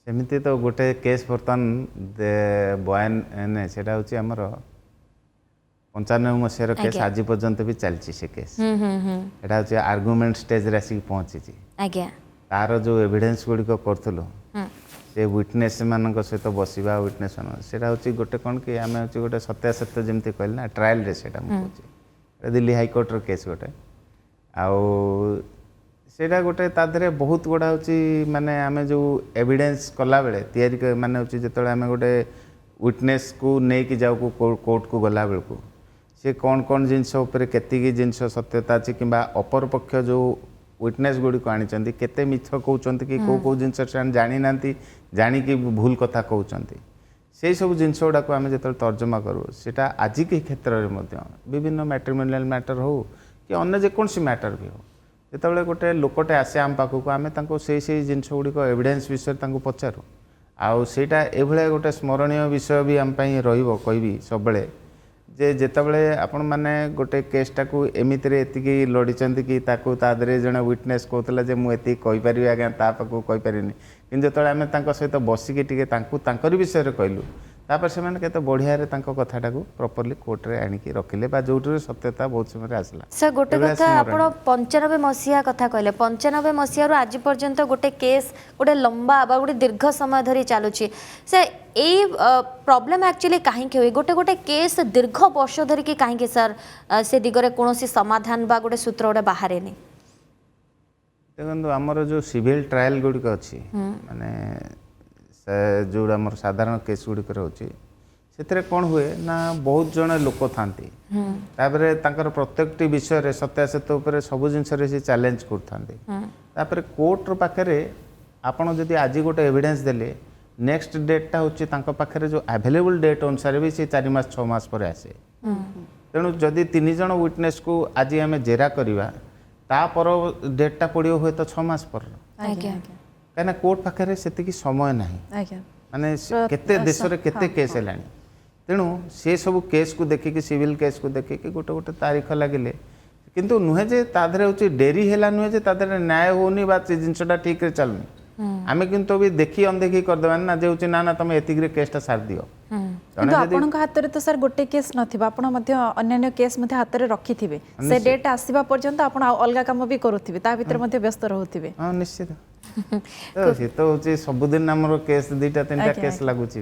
सेमिति तो गोटे केस बर्तमान बयान ने सेटा होची हमर 95 मसीहार केस आज पर्यंत भी चलची से केस एटा होची आर्गुमेंट स्टेज रे आसी पहुंची आज्ञा तार जो एविडेंस गुडी को करथलो से विटनेस मानक सहित बसिबा विटनेस सेटा होची गोटे कोन कि आमे होची गोटे सत्यासत्य जेमति कहल ना ट्रायल रे सेटा मु होची दिल्ली हाई कोर्ट रो केस गोटे आउ सेटा गोटे तादरे बहुत गुड़ा होची माने आमे जो एविडेंस कला बेले तयारी माने होची जेतले आमे गोटे विटनेस को नै कि जाऊ को कोर्ट को गला बेल को से कौन कौन जिनस ऊपर केतिकी जिनस सत्यता अछि किबा अपर पक्ष जो विटनेस गुडी को आनी केते मिथ कहउचंती कि को जिनस जानी नांती जानी कि भूल कथा कहउचंती से सब जिनस गुडा को आमे जेतले तर्जमा करू सेटा आज के क्षेत्र रे मध्य विभिन्न मैट्रिमोनियल मैटर हो कि अन्य जे कोनसी मैटर भी हो जेतले गोटे लोकटे आसे आम पाखु को आमे तांको से जिनस गुडी को एविडेंस विषय तांको पचारू आउ सेटा एभले गोटे स्मरणीय विषय भी आम पई रहिबो कहबी सबले जे जेतबले आपण माने गोटे केसटा को एमिति रे एतिकी लड़ीचंती कि ताको तादरे जने विटनेस कहतला जे मु एति कहि परिबे आगे ता पाको कहि परिनी किन जेतले आमे तांको सहित बसी के टिके तांको तांकर विषय रे कहलु तापर से माने केते बढ़िया रे तांको कथाटा को प्रॉपर्ली कोर्ट रे आनी की रखिले बा जोटरे सत्यता बहुत समय आसला सर गोटे कथा आपण 95 मसिया कथा कहले 95 मसिया रो आज पर्यंत गोटे केस गोटे लंबा बा गोटे दीर्घ समय धरी चालुची से ए प्रॉब्लम एक्चुअली काहे के होई गोटे गोटे केस दीर्घ वर्ष धरी कि काहे के सर से दिगरे कोनोसी समाधान बा गोटे सूत्र गोटे बाहर नहीं देखो हमर जो सिविल ट्रायल गुडी को अछि माने जो आमर साधारण केस गुडी कर होची सेतरे कोन हुए ना बहुत जण लोक थांती तापरे तांकर प्रत्येकटी विषय रे सत्यासत्य ऊपर सब जिंस रे से चैलेंज करथांती तापरे कोर्ट रो पाखरे आपण जदी आज गोटे एविडेंस देले नेक्स्ट डेट टा होची तांको पाखरे जो अवेलेबल डेट अनुसार भी से 4 मास 6 मास पर आसे तेणु जदी 3 जण विटनेस को आज आमे जेरा करिवा ता पर डेट टा पडियो होय तो 6 मास पर आज्ञा कहना कोर्ट पाखे से समय ना माने केते देश रे केते केस हेलानी तेणु से सब केस को देखिकी सिविल केस को देखिकी गोटे गोटे तारीख लगिले किंतु नुहे जे तादरे होची डेरी हेला नुहे जे तादरे न्याय होनी बा जिनसटा ठीक रे चलनी आमे किंतु भी देखी अनदेखी कर देबान ना जे होची ना ना तमे एतिक रे केसटा सार दियो किंतु आपन का हाथ रे तो सर गोटे केस नथिबा आपण मध्य अन्य केस मध्य हाथ रे रखिथिबे से डेट आसीबा पर्यंत आपण अलगा काम भी करूथिबे ता भीतर मध्य व्यस्त रहउथिबे हां निश्चित तो से तो होची सब दिन हमरो केस दीटा तीनटा केस लागुची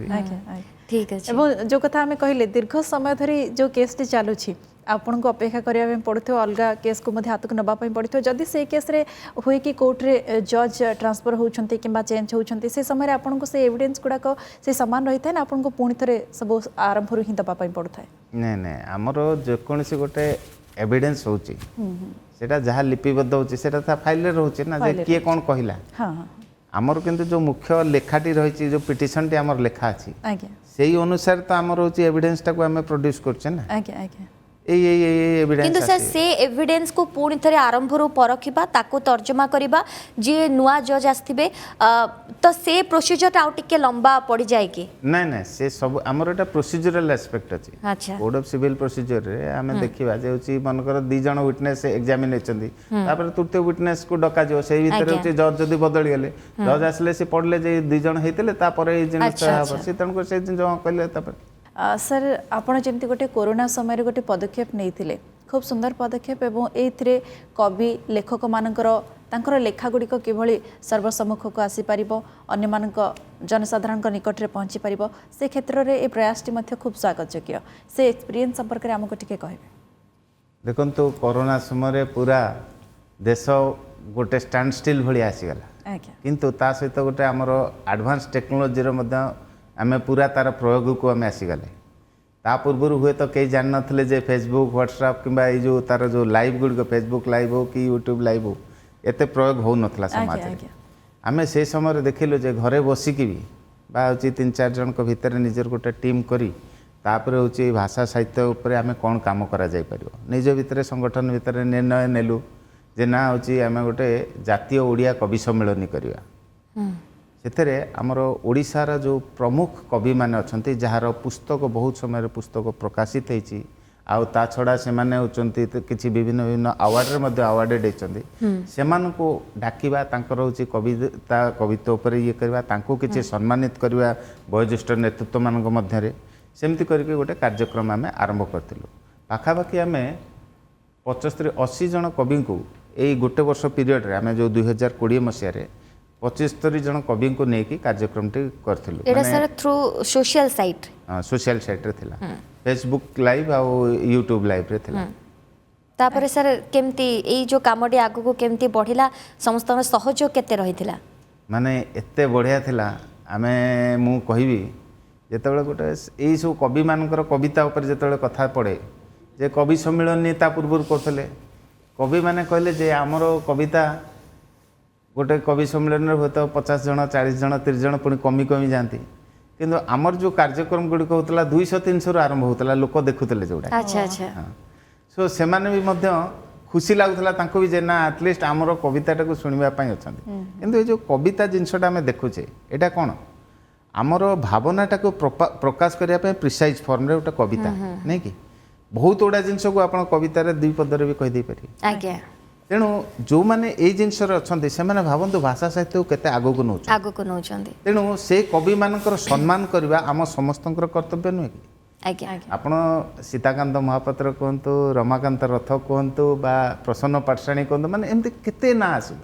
ठीक अछि एवं जो कथा हमें कहले दीर्घ समय धरी जो केस टी चालुछि आपन को अपेक्षा करिया में पड़थो अलगा केस को मध्य हाथ को नबा पई पड़थो जदी से केस रे होय कि कोर्ट रे जज ट्रांसफर होउछंती किबा चेंज होउछंती से समय रे आपन को से एविडेंस गुडा को से समान रहिथाय ना आपन को पुणी थरे सब आरंभ रु ही दबा पई पड़थाय नै नै हमरो जे कोनसी गोटे एविडेंस होउची सेटा जहाँ लिपिबद्ध होची सेटा था फाइल रे रहउची ना जे किए कोन कहिला हां हमर किंतु जो मुख्य लेखाटी रहिची जो पिटिशन टी हमर लेखा अछि आज्ञा सेही अनुसार तो हमर होची एविडेंस टा को हमें प्रोड्यूस करछे ना आज्ञा आज्ञा एविडेंस किंतु सर से एविडेंस को पूर्ण थरे आरंभ रु परखिबा ताको तर्जमा करिबा जे नुआ जज आस्थिबे तो से प्रोसीजर आउ टिके लंबा पड़ी जाय कि नै नै से सब हमर एटा प्रोसीजरल एस्पेक्ट अछि अच्छा कोड ऑफ सिविल प्रोसीजर रे हमें देखिबा जे होची मनकर 2 जण विटनेस एग्जामिन हेचंदी तापर तृतीय विटनेस को डका जो से भीतर होची जज जदी बदली गेले जज आसले से पडले जे 2 जण हेतले तापर ए जण से तन को से जण कहले तापर सर आपण जेमती गोटे कोरोना समय गोटे पदक्षेप नहीं खूब सुंदर पदक्षेप एवं एथिरे कवि लेखक मानकर तांकर लेखा गुड़िक किभली सर्वसम्मुख को आसी पारिबो अन्य मानक जनसाधारण निकट रे पहुंची पारिबो से क्षेत्र रे ए प्रयासटी मध्य खूब स्वागतयोग्य से एक्सपीरियंस संपर्क रे हमको टिके कहबे देखंतु कोरोना समय पूरा देश गोटे स्टैंड स्टिल भली आसी गला किंतु ता सहित गोटे हमर एडवांस टेक्नोलॉजी रो मध्य आमे पूरा तार प्रयोग को आमे आसी गले ता पूर्व हुए तो कई जान नथले जे फेसबुक व्हाट्सएप किंबा ए जो तार जो लाइव गुड फेसबुक लाइव हो कि यूट्यूब लाइव हो एते प्रयोग हो नथला समाज रे आमे से समय देखिलु जे घरे बसिकी भी बा होची 3-4 जन को भीतर निजर गोटे टीम करी तापर होची भाषा साहित्य ऊपर आमे कोन काम करा जाय परियो निज भीतर संगठन भीतर निर्णय नेलु जे ना हूँ आम गोटे जातीय ओडिया कवि सम्मेलन करवा से आमर ओडिशार जो प्रमुख कवि माने अच्छी जार पुस्तक बहुत समय पुस्तक प्रकाशित होती आउ ता छड़ा से माने होचंती किछि विभिन्न विभिन्न अवार्ड अवार्डेड होती से डाकिबा तांकर होची कविता कवित्व उपर ये करवा तांको किछि सम्मानित करवा वयोज्येष्ठ नेतृत्व मानक मध्यरे सेमती करके गोटे कार्यक्रम आम आरंभ करथिलु पाखापाखि आम 75-80 जन कवि को यही गोटे वर्ष पीरियड रे आम जो 2020 मसीह 75 जन कवि को लेकिन कार्यक्रम करथिलु एटा sir through social site social site रे थिला फेसबुक लाइव आ यूट्यूब लाइव रे थिला तापर सर केमती एई जो कामडी आगु को केमती बढ़िला समस्त सहयोग केते रहिथिला माने एते बढ़िया थिला आमे मु कहिबी जेतेबेले गोटे एई सब कवि मानकर कविता ऊपर जेतेबेले कथा पड़े जे कवि सम्मेलन ता पूर्व करथले कवि माने कहले जे हमर कविता गोटे कवि सम्मेलन में हूँ 50 जन 40 जन 30 जन पुणी कमी कमी जाती किंतु आमर जो कार्यक्रम गुड़िक होता 200-300 आरंभ होता लोक देखुले जोड़ा अच्छा अच्छा हाँ सो से भी मध्य खुशी लगुला भी जे ना एटलिस्ट आमर कविता को शुणापी अच्छा किंतु ये जो कविता जिनसटा आम देखुचे यहाँ कौन आमर भावनाटा को प्रकाश करने प्रिसाइज फॉर्म रे गोटे कविता नहीं कि बहुत गुड़ा जिनस को आप कवितार 2 पदर भी कहीदे पारे आज्ञा तेणु जो मैंने ये जिनस अच्छा से भावतु भाषा साहित्य को आगक नौ तेणु से कवि मानकर सम्मान करवा आम समस्त कर्तव्य नुहे कि आज्ञा आपण सीताकांत महापात्र कहतु रमाकांत रथ कहतु बा प्रसन्न पाठशाणी कहतु माने एमती केते ना आसु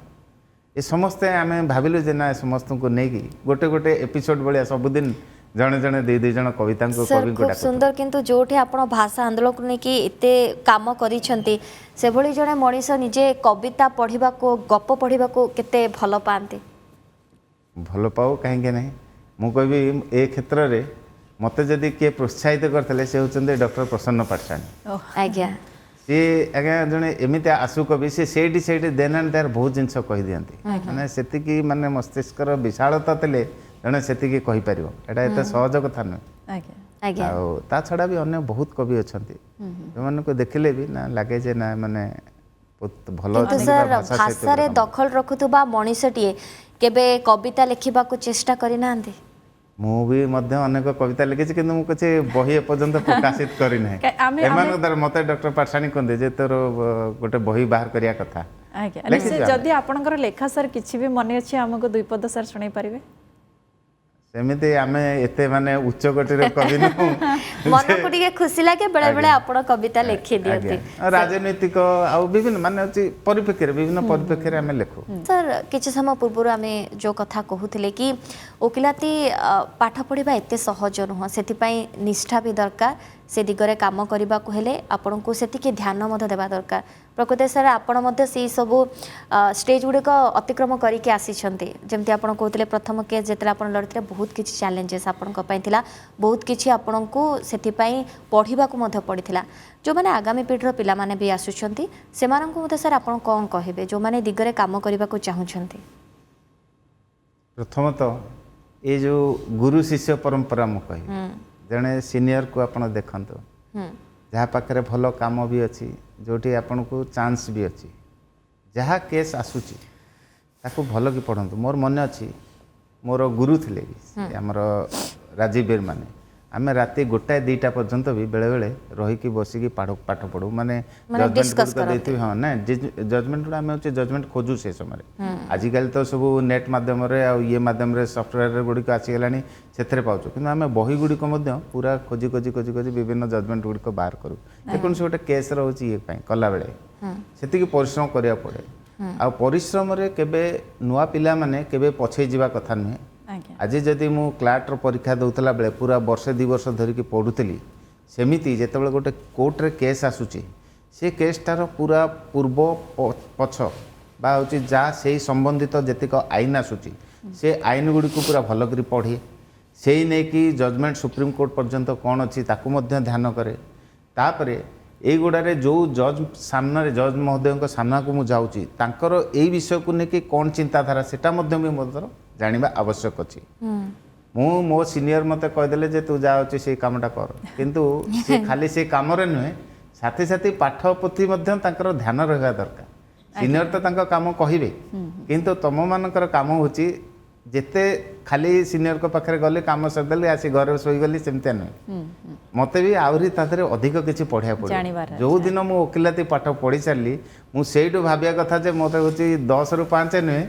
ए समस्ते आम भाविलु जे ना समस्त को नहीं गोटे गोटे एपिसोड भाया सबुदिन जड़े जड़े 2 जन कविता सर खूब सुंदर किंतु जोठी आपण भाषा आंदोलन को लेकिन एते काम करिसेंती से भली जने मनीष निजे कविता पढ़िबा को गप पढ़िबा को केते भल पाते भल पाओ कहीं नहीं मु कहबी ए क्षेत्र रे मते जदि के प्रोत्साहित करथले से होचंदे डॉक्टर प्रसन्न पाठशाणी आज्ञा सी आज्ञा जड़े एमती आसु कवि से देन एंड देयर बहुत जिनस कही दियंती माने सेतिकी माने मस्तिष्कर विशालता तले जड़े से कहीपर एटा एत सहज कथा नुहे ता छड़ा भी अन्य बहुत कवि अच्छा जो देखिले भी ना लगे जे ना माने भल सर भाषा रे दखल रखुथुबा मनीषटीए केबे कविता लिखिबा को चेष्टा करि नांती मु भी मध्य अनेक कविता लिखी किंतु मु किसी बही एपर्यंत प्रकाशित करी ना मते डॉक्टर पाठशाणी कहते जे तोर गोटे बही बाहर करिया कथा जदि आपनकर लेखा सर किछि भी मन अछि हमको 2 पद सर सुनाई पारिबे सेमिति आमे एते माने उच्च कोटि रे कवि नु मन को टिके खुशी लागे बेले बेले आपण कविता लिखि दियंती राजनीतिक आ विभिन्न माने अछि परिप्रेक्षी विभिन्न परिप्रेक्षी आमे लेखु सर किछ समय पूर्व आमे जो कथा कहूथिले कि ओकिलाती पाठ पढ़िबा एते सहज नुह सेति पई निष्ठा भी दरकार से दिगरे काम करबा को हेले आपण को सेति के ध्यान मध देबा दरकार प्रकृत सर आपण मध्य से सब स्टेज गुड़िक अतिक्रम करके आसीछंती जेमती आपण कहते प्रथम केस जेतला आपण लड़ते बहुत किछि चैलेंजेस आपण को पाइथिला बहुत किछि आपण को सेति पई पढ़िबा को मध्य पड़िथिला जो माने आगामी पीढ़ीर पिला माने भी आसुछंती से मानन को मते सर आपण कोन कहिबे जो माने दिगरे काम करबा को चाहुछंती प्रथमतः ये जो गुरु शिष्य परंपरा मु कहि जने सीनियर को आपण देखंतो जहाँ पाखे भल काम भी अच्छी जोटी आपन को चांस भी अच्छी जहाँ केस आसूची ताको भल कि पढ़ंतु मोर मन अच्छी मोर गुरु थिले आमर राजीव बीर माने आमे राति 1-2 पर्यंत भी बेले बेले रही कि बसिकी पाठ पढ़ू माने जजमेंट हाँ ना जजमेंट आम जजमेंट खोजू से समय आजिकल तो सब नेट माध्यम ये माध्यम सफ्टवेयर गुड़िक आसीगला से पाचु कि आम बही गुड़िक पूरा खोजी खोजी खोजी खोजी विभिन्न जजमेंट गुड़िक बाहर करूँ जेकोसी गोटे केस रोचे ये कला बेले से परिश्रम करा पड़े आ परिश्रम केबे नुआ पिला माने केबे पछे जीवा कथा नुहे आज जदि मु क्लाटर परीक्षा दूसरा बेले पूरा वर्षे 2 वर्ष धरिकी पढ़ुली सेमिति जेतेबेले गोटे कोर्ट रे केस आसुची से केसटार पूरा पूर्व पछ बा होची जा से संबंधित जेतिक आईन आसुची से आईन गुड़ी को पूरा भल करी पढ़े से ही नहीं कि जजमेंट सुप्रीम कोर्ट पर्यंत कौन अच्छी ताकू मध्य ध्यान करे तापरे एई गुड़ारे जो जज सामने जज महोदय सामना को मुझे जाऊँगी तांकर एई विषय को लेकिन कौन चिंताधारा सेटा मध्य भी मतलब जानिबा आवश्यक अच्छी मु मो सीनियर मते कहदेले जे तू जाऊँगी से कामटा कर किंतु से खाली से काम नुहे साथी साथी पाठ प्रति मध्य तांकर ध्यान रहा दरकार सिनियर तो तांका काम कहिबे किंतु तुम मानकर काम होची जेते खाली सिनियर को पाखे गले काम सरदेली आसी घर शोगली सेमती नुहे मत भी आहरी तादे अधिक किसी पढ़ा पड़े जो दिन मु वकिलाती पाठ पढ़ी सारी मुझे भाविया कथा जे मत हूँ 10 ରୁ 5 नुहे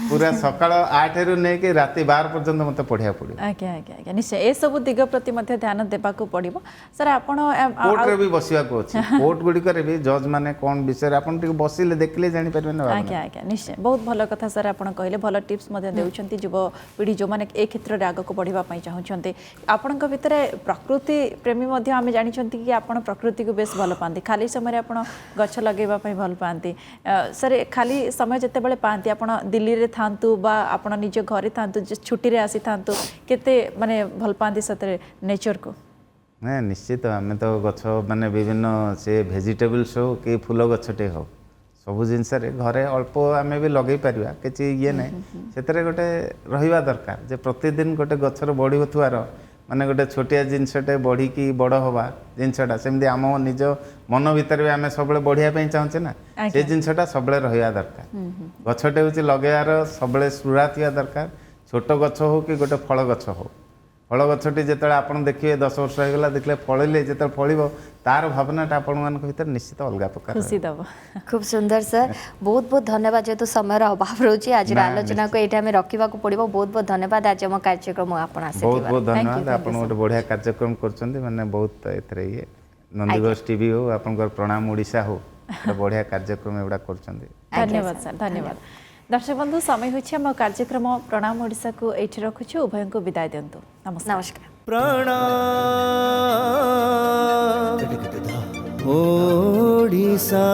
पूरा सकाळ 8 ରୁ नहीं राति 12 पर्यंत मत पढ़ा पड़े आज्ञा आज्ञा आज्ञा निश्चय ए सब दिग प्रति मध्य ध्यान देबाक पड़िबो सर आपण कोर्ट रे भी बसिया को अछि कोर्ट गुडी करे भी जज माने कोन विषय आपण टिक बसिले देखले जानि परबे ना आज्ञा आज्ञा निश्चय बहुत भल कथा सर आपण कहले भल टिप्स मध्य देउछंती युव पीढ़ी जो माने ए क्षेत्र रे आगो को बढ़िबा पई चाहुछंती आपणक भितरे प्रकृति प्रेमी मध्य आमे जानिछंती कि आपण प्रकृति को बेस भल पांती खाली समय रे आपण गछ लगेबा पई भल पांती सर खाली समय जते बेले पांती आपण दिल्ली रे थांतु बा आपण निज घरे थांतु छुट्टी रे आसी थांतु केते माने भल पांती सतरे नेचर को ना निश्चित आम तो गछ माने विभिन्न से भेजिटेबल्स हो कि फूल गछटे हो सब जिनस घरे अल्प आम भी लगे पार कि ये ना से गोटे रहा दरकार जे प्रतिदिन गोटे गचर बढ़ी थुआर माने गोटे छोटिया जिनसटे बढ़ी की बड़ हवा जिनसटा सेमती आम निज मन भीतर भी आम सब बढ़िया चाहूचे ना से जिनसटा सब रहा दरकार गछटे हूँ लगेबार सब सुरा थी दरकार छोट गछ हो कि गोटे फल गछ हो फल गछटी जिते आप देखिए 10 वर्ष होगा देखले फलिले जो फल तार भावनाटा आपण भर निश्चित अलग प्रकार खुशी दब खूब सुंदर सर बहुत बहुत धन्यवाद जेहेतु समय अभाव रोचे आज आलोचना को ये रखा पड़ो बहुत बहुत धन्यवाद आज आम कार्यक्रम बहुत बहुत धन्यवाद आप गोटे बढ़िया कार्यक्रम कर बहुत ये नंदीघोष टीवी हो आप प्रणाम ओडिशा हो बढ़िया कार्यक्रम एगुड़ा कर धन्यवाद सर धन्यवाद दर्शक बंधु समय होछि हम कार्यक्रम प्रणाम ओडिशा को एठी रखुछु उभय को विदाय दियंतु नमस्कार प्रणाम ओडिशा।